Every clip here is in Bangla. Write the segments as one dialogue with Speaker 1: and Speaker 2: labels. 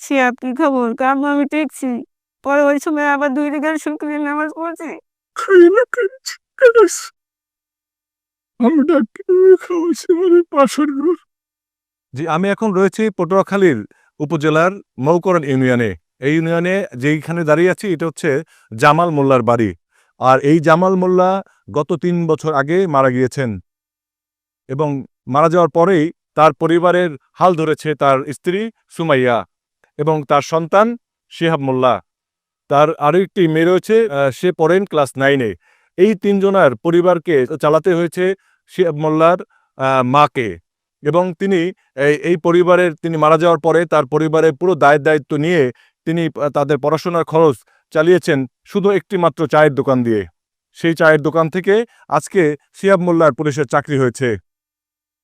Speaker 1: শিহাব কি খবর? কাম আমি টেকছি। পরে ওই সময় আবার 2 রাকাত শুকরিয়া নামাজ পড়ছি। খাই না খাইছি খালাস। আমি ডাক্তার খাওয়াইছি মানে পাশের ঘর।
Speaker 2: জি, আমি এখন রয়েছি পটুয়াখালীর উপজেলার মৌকরণ ইউনিয়নে। এই ইউনিয়নে যেইখানে দাঁড়িয়ে আছি এটা হচ্ছে জামাল মোল্লার বাড়ি। আর এই জামাল মোল্লা গত ৩ বছর আগে মারা গিয়েছেন এবং মারা যাওয়ার পরেই তার পরিবারের হাল ধরেছে তার স্ত্রী সুমাইয়া এবং তার সন্তান শিহাব মোল্লা। তার আরও একটি মেয়ে রয়েছে, সে পড়েন ক্লাস 9 এ। এই ৩ জনার পরিবারকে চালাতে হয়েছে শিহাব মোল্লার মাকে এবং তিনি এই পরিবারের তিনি মারা যাওয়ার পরে তার পরিবারের পুরো দায়-দায়িত্ব নিয়ে তিনি তাদের পড়াশোনার খরচ চালিয়েছেন শুধু একটি মাত্র চায়ের দোকান দিয়ে। সেই চায়ের দোকান থেকে আজকে শিহাব মোল্লার পুলিশের চাকরি হয়েছে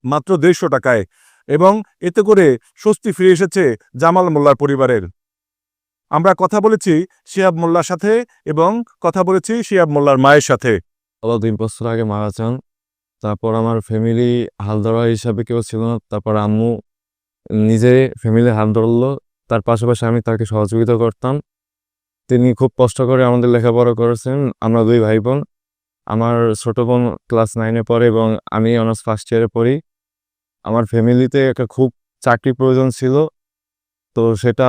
Speaker 2: মাত্র ১৫০ টাকায় এবং এতে করে স্বস্তি ফিরে এসেছে জামাল মোল্লার পরিবারের। আমরা কথা বলেছি শিহাব মোল্লার সাথে এবং কথা বলেছি শিহাব মোল্লার মায়ের সাথে।
Speaker 3: ২ বছর আগে মারা যান। তারপর আমার ফ্যামিলি হাল ধরা হিসাবে কেউ ছিল না। তারপর আম্মু নিজে ফ্যামিলি হাল ধরলো। তার পাশাপাশি আমি তাকে সহযোগিতা করতাম। তিনি খুব কষ্ট করে আমাদের লেখাপড়া করেছেন। আমরা 2 ভাই বোন। আমার ছোট বোন ক্লাস 9 এ পড়ে এবং আমি অনার্স ফার্স্ট ইয়ারে পড়ি। আমার ফ্যামিলিতে একটা খুব চাকরির প্রয়োজন ছিল। তো সেটা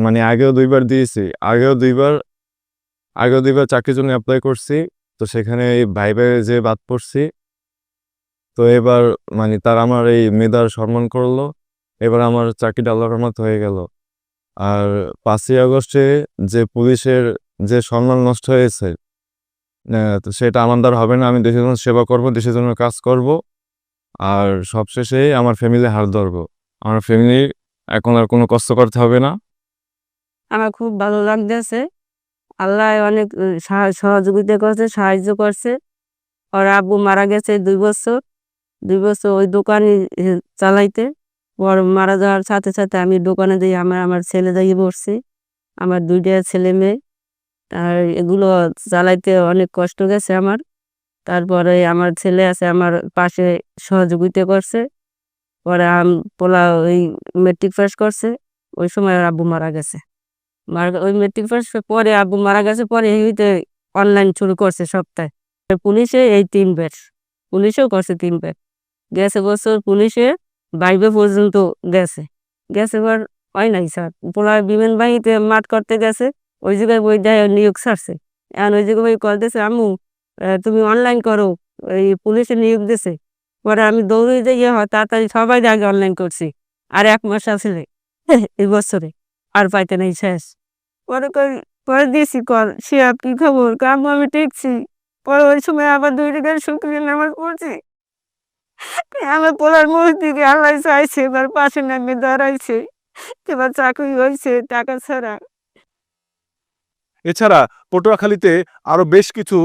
Speaker 3: মানে আগেও 2 বার দিয়েছি। আগেও 2 বার চাকরির জন্য এপ্লাই করছি। তো সেখানে ভাইভায় যেয়ে বাদ পড়ছি। তো এবার মানে তারা আমার এই মেধার সম্মান করলো। এবার আমার চাকরিটা আল্লাহর রহমতে হয়ে গেল। আর ৫ই আগস্টে যে পুলিশের যে সম্মান নষ্ট হয়েছে, তো সেটা আমার দ্বারা হবে না। আমি দেশের জন্য সেবা করব, দেশের জন্য কাজ করব। আর সবশেষে আমার ফ্যামিলি হাল ধরবো। আমার ফ্যামিলি এখন আর কোনো কষ্ট করতে হবে না।
Speaker 1: আমার খুব ভালো লাগতেছে। আল্লাহ অনেক সহযোগিতা করছে, সাহায্য করছে। ওর আব্বু মারা গেছে 2 বছর। 2 বছর ওই দোকানই চালাইতে। ওর মারা যাওয়ার সাথে সাথে আমি দোকানে যাই, আমার ছেলে যাইয়ে পড়ছি। আমার 2টা ছেলে মেয়ে। আর এগুলো চালাইতে অনেক কষ্ট গেছে আমার। তারপরে আমার ছেলে আছে আমার পাশে সহযোগিতা করছে। পরে পোলা ওই মেট্রিক পাস করছে। ওই সময় ওর আব্বু মারা গেছে। ওই মেট্রিক পাস পরে আব্বু মারা গেছে পরে হইতে অনলাইন শুরু করছে সপ্তাহে। পুলিশে এই 3 বার। পুলিশেও করছে 3 বার। গেছে বছর পুলিশে 22 পর্যন্ত গেছে। এবার হয় নাই স্যার। পোলা বিমান বাহিনীতে মাঠ করতে গেছে। ওই জায়গায় বই দেয় নিয়োগ ছাড়ছে। এখন ওই জায়গায় বই কল দিয়েছে, আম্মু তুমি অনলাইন করো। ওই পুলিশে নিয়োগ দিছে। পরে আমি দৌড়ে যাইয়ে তাড়াতাড়ি সবাই আগে অনলাইন করছি। আর 1 মাস আসলে এই বছরে আর পাইতে নাই শেষ। পরে দিয়েছি কল, শিহাব কি খবর? আম্মু আমি টেকছি। পরে ওই সময় আবার 2 রাকাত শুকরিয়া নামাজ পড়ছি। আমার পোলার মুখ দিকে আল্লাহ চাইছে, এবার পাশে নামে দাঁড়াইছে। এবার চাকরি হয়েছে টাকা ছাড়া।
Speaker 2: এছাড়া পটুয়াখালীতে আরও বেশ কিছু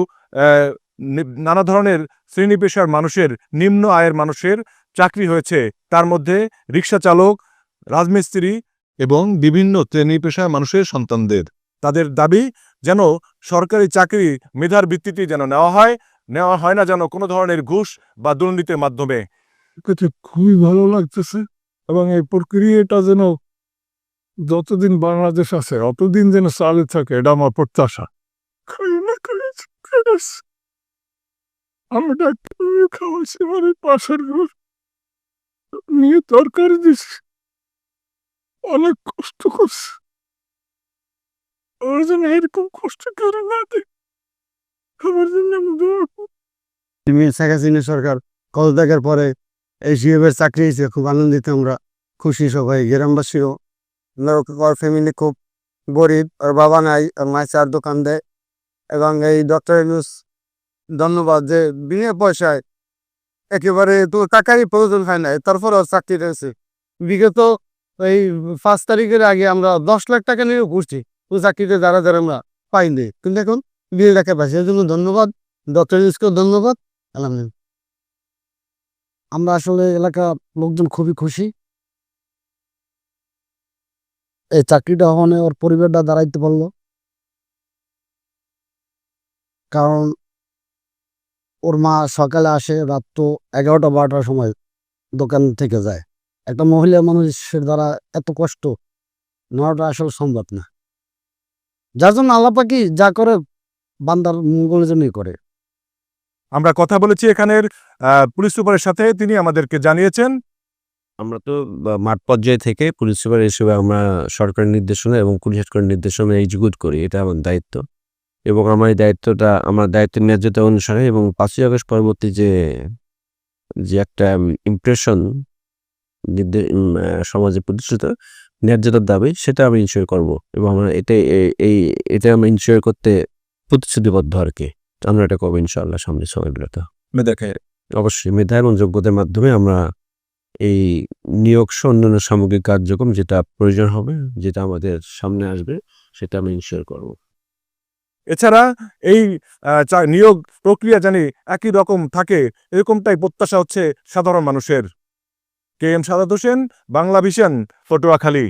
Speaker 2: নানা ধরনের শ্রেণী পেশার মানুষের, নিম্ন আয়ের মানুষের চাকরি হয়েছে। তার মধ্যে রিক্সা চালক, রাজমিস্ত্রি এবং বিভিন্ন শ্রেণী পেশার মানুষের সন্তানদের। তাদের দাবি যেন সরকারি চাকরি মেধার ভিত্তিতে যেন নেওয়া হয় না যেন কোনো ধরনের ঘুষ বা দুর্নীতির মাধ্যমে।
Speaker 4: খুবই ভালো লাগতেছে এবং এই প্রক্রিয়াটা যেন যতদিন বাংলাদেশ আছে অতদিন যেন চালু থাকে, এটা আমার প্রত্যাশা। আমি ডাক্তার খাওয়াইছি মানে পাশের ঘর নিয়ে তরকারি দিছি, অনেক কষ্ট করছে। ওর জন্য এরকম কষ্ট করে না দেখ, আমার জন্য আমি দোয়া করি।
Speaker 5: শেখ হাসিনা সরকার পদত্যাগের পরে এই শিহাবের চাকরি হয়েছে, খুব আনন্দিত আমরা, খুশি সবাই, গ্রামবাসীও। ওর ফ্যামিলি খুব গরিব, ওর বাবা নাই, ওর মায়ের চার দোকান দেয়। এবং এই ডক্টর ইউনূস ধন্যবাদ যে বিনা পয়সায় একেবারে তো টাকারই প্রয়োজন হয় না, তারপর ওর চাকরি রয়েছে। বিগত এই 5 তারিখের আগে আমরা 10 লাখ টাকা নিয়ে ঘুরছি, তো চাকরিতে যারা আমরা পাইনি, কিন্তু এখন 2 লাখে পাইছি। এর জন্য ধন্যবাদ ডক্টর ইউনূসকেও, ধন্যবাদ। আলহামদুলিল্লাহ, আমরা আসলে এলাকা লোকজন খুবই খুশি। এই চাকরিটা হনে ওর পরিবারটা দাঁড়াইতে পারলো, কারণ ওর মা সকালে আসে, রাত তো 11টা-12টার সময় দোকান থেকে যায়। একটা মহিলা মানুষের দ্বারা এত কষ্ট, নেওয়াটা আসলে সম্ভব না। যার জন্য আল্লাহ পাকি যা করে বান্দার মঙ্গলের জন্যই করে।
Speaker 2: আমরা কথা বলেছি এখানের পুলিশ সুপারের সাথে, তিনি আমাদেরকে জানিয়েছেন
Speaker 6: আমরা তো মাঠ পর্যায় থেকে পুলিশ সুপার হিসেবে আমরা সরকারের নির্দেশনা এবং পুলিশ হেডকোয়ার্টার নির্দেশনা এক্সিকিউট করি, এটা আমার দায়িত্ব। এবং আমার এই দায়িত্বটা আমার দায়িত্বের ন্যায্যতা অনুসারে এবং 5ই আগস্ট পরবর্তী যে একটা ইমপ্রেশন সমাজে প্রতিষ্ঠিত ন্যায্যতার দাবি, সেটা আমি ইনশিওর করব এবং আমরা এটা আমরা ইনশিওর করতে প্রতিশ্রুতিবদ্ধ আর কি। আমরা এটা করবো ইনশাআল্লাহ সামনের সময়গুলোতে।
Speaker 2: দেখে
Speaker 6: অবশ্যই মেধা এবং যোগ্যতার মাধ্যমে আমরা এই নিয়োগ সহ অন্যান্য সামগ্রিক কার্যক্রম যেটা প্রয়োজন হবে, যেটা আমাদের সামনে আসবে, সেটা আমি ইনশিওর করব।
Speaker 2: এছাড়া এই নিয়োগ প্রক্রিয়া জানি একই রকম থাকে, এরকমটাই প্রত্যাশা হচ্ছে সাধারণ মানুষের। KM Sadat Hossain, Bangla Vision, Patuakhali.